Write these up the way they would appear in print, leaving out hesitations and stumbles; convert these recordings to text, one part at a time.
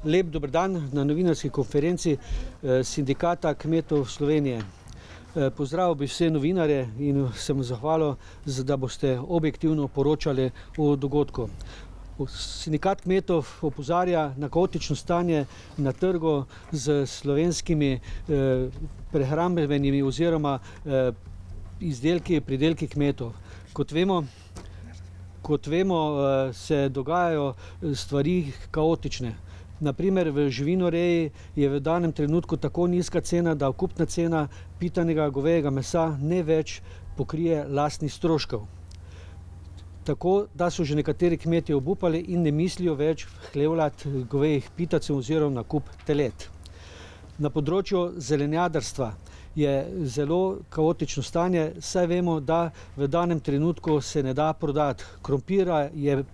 Lep dober dan na novinarski konferenci Sindikata kmetov Slovenije. Pozdravil bi vse novinarje in se mu zahvalil, da boste objektivno poročali o dogodku. Sindikat kmetov opozarja na kaotično stanje na trgu z slovenskimi prehrambenimi oziroma pridelki kmetov. Kot vemo, se dogajajo stvari kaotične. Naprimer, v živinoreji je v danem trenutku tako nizka cena, da kupna cena pitanega govejega mesa ne več pokrije lastnih stroškov. Tako, da so že nekateri kmetje obupali in ne mislijo več hlevljati govejih pitacov oziroma nakup telet. Na področju zelenjadarstva je zelo kaotično stanje, saj vemo, da v danem trenutku se ne da prodati. Krompira je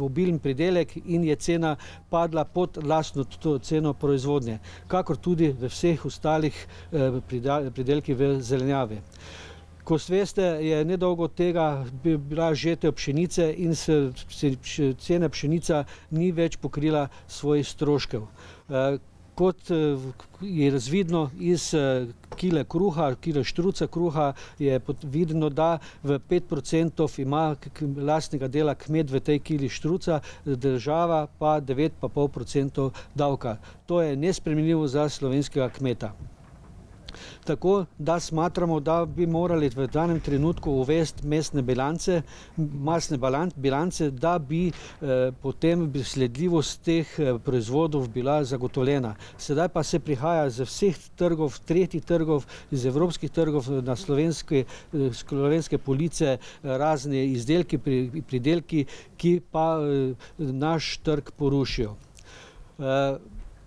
obilen pridelek in je cena padla pod lastno ceno proizvodnje, kakor tudi v vseh ostalih pridelkih v zelenjavi. Kot veste, je nedolgo od tega bila žetev pšenice in se cena pšenica ni več pokrila svojih stroškov. Kot je razvidno iz kile kruha, kile štruca kruha, je vidno, da v 5% ima lastnega dela kmet v tej kili štruca, država pa 9,5% davka. To je nesprejemljivo za slovenskega kmeta. Tako da smatramo, da bi morali v danem trenutku uvesti masne bilance, da bi potem sledljivost teh proizvodov bila zagotovljena. Sedaj pa se prihaja z vseh trgov, tretjih trgov, iz evropskih trgov na slovenske police razne izdelki, pridelki, ki pa naš trg porušijo.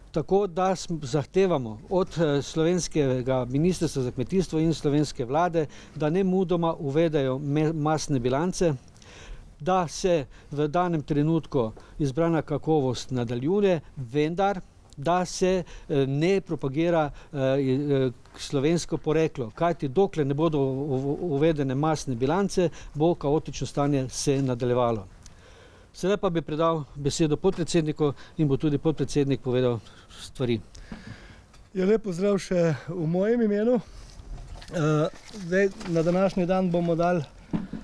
Tako da zahtevamo od slovenskega ministrstva za kmetijstvo in slovenske vlade, da nemudoma uvedejo masne bilance, da se v danem trenutku izbrana kakovost nadaljuje, vendar da se ne propagira slovensko poreklo. Kajti dokler ne bodo uvedene masne bilance, bo kaotično stanje se nadaljevalo. Sedaj pa bi predal besedo podpredsedniku in bo tudi podpredsednik povedal stvari. Lep pozdrav še v mojem imenu. Na današnji dan bomo dali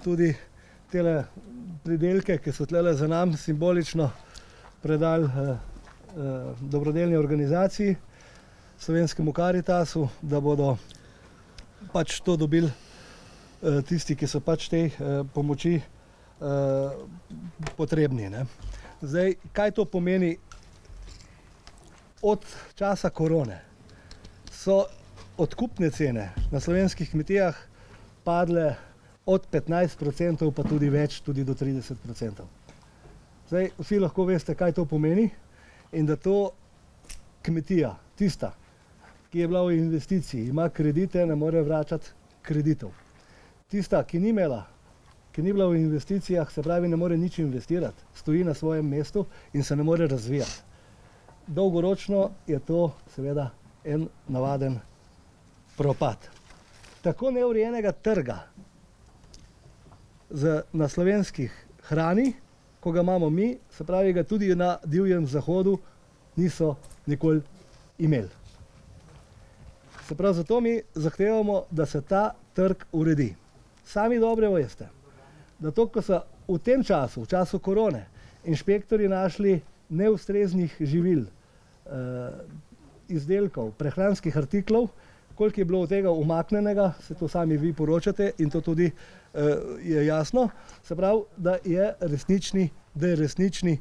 tudi tele pridelke, ki so tlele za nam, simbolično predali dobrodelni organizaciji, Slovenskemu Karitasu, da bodo pač to dobili tisti, ki so pač tej pomoči potrebni. Zdaj, kaj to pomeni? Od časa korone so odkupne cene na slovenskih kmetijah padle od 15% pa tudi več, tudi do 30%. Zdaj, vsi lahko veste, kaj to pomeni in da to kmetija, tista, ki je bila v investiciji, ima kredite, ne more vračati kreditov. Tista, ki ni bila v investicijah, se pravi, ne more nič investirati, stoji na svojem mestu in se ne more razvijati. Dolgoročno je to seveda en navaden propad. Tako neurejenega trga na slovenskih hrani, ko ga imamo mi, se pravi, ga tudi na divjem zahodu niso nikoli imeli. Se pravi, zato mi zahtevamo, da se ta trg uredi. Sami dobro veste, da to, ko so v tem času, v času korone, inšpektori našli neustreznih živil, izdelkov, prehranskih artiklov, koliko je bilo od tega umaknjenega, se to sami vi poročate in to tudi je jasno, se pravi, da je resnični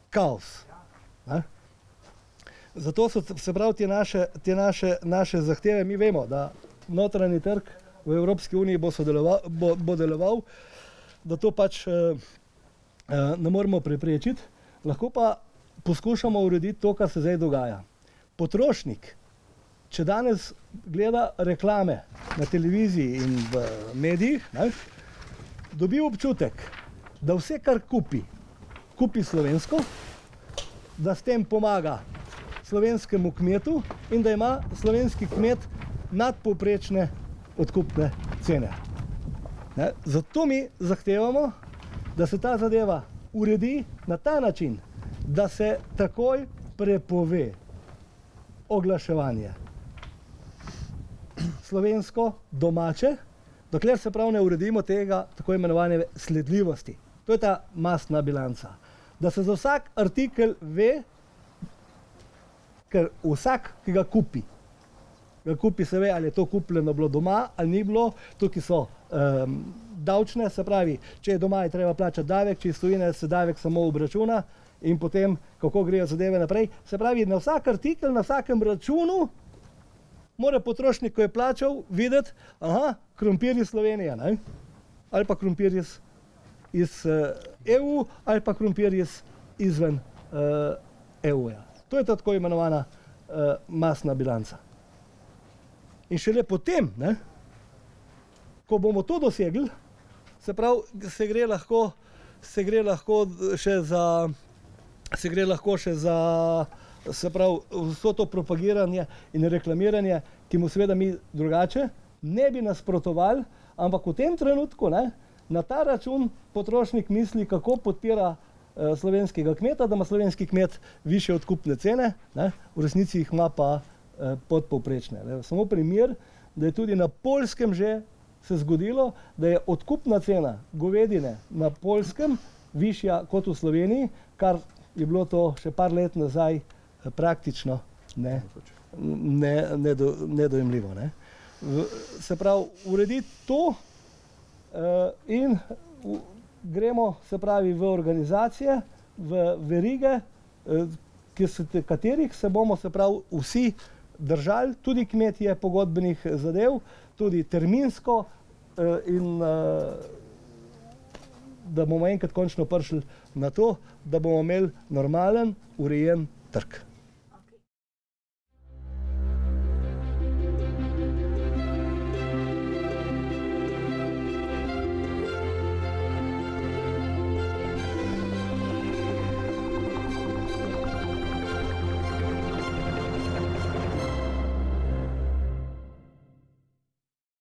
kaos. Zato so, se pravi, te naše zahteve, mi vemo, da notranji trg v Evropski uniji bo deloval, da to pač ne moremo preprečiti, lahko pa poskušamo urediti to, kar se zdaj dogaja. Potrošnik, če danes gleda reklame na televiziji in v medijih, dobi občutek, da vse, kar kupi slovensko, da s tem pomaga slovenskemu kmetu in da ima slovenski kmet nadpovprečne odkupne cene. Zato mi zahtevamo, da se ta zadeva uredi na ta način, da se takoj prepove oglaševanje slovensko, domače, dokler se prav ne uredimo tega tako imenovane sledljivosti. To je ta mastna bilanca. Da se za vsak artikel ve, ker vsak, ki ga kupi se ve, ali je to kupljeno bilo doma, ali ni bilo. Tukaj so davčne, se pravi, če je doma, je treba plačati davek, če je tujine, se davek samo obračuna in potem, kako grejo zadeve naprej. Se pravi, na vsak artikel, na vsakem računu mora potrošnik, ko je plačal, videti, aha, krompir iz Slovenije, ne? Ali pa krompir iz EU, ali pa krompir izven EU-ja. To je ta tako imenovana mastna bilanca. In šele potem, ne, ko bomo to dosegli, se pravi, se gre lahko še za se pravi, vso to propagiranje in reklamiranje, ki mu seveda mi drugače ne bi nasprotovali, ampak v tem trenutku, ne, na ta račun potrošnik misli, kako podpira slovenskega kmeta, da ima slovenski kmet višje odkupne cene, ne, v resnici jih ima pa podpovprečne. Samo primer, da je tudi na Poljskem že se zgodilo, da je odkupna cena govedine na Poljskem višja kot v Sloveniji, kar je bilo to še par let nazaj praktično nedojemljivo. Ne. Se pravi, urediti to in gremo, se pravi, v organizacije, v verige, katerih se bomo, se pravi, vsi držali, tudi kmetje pogodbenih zadev, tudi terminsko in da bomo enkrat končno prišli na to, da bomo imeli normalen, urejen trg.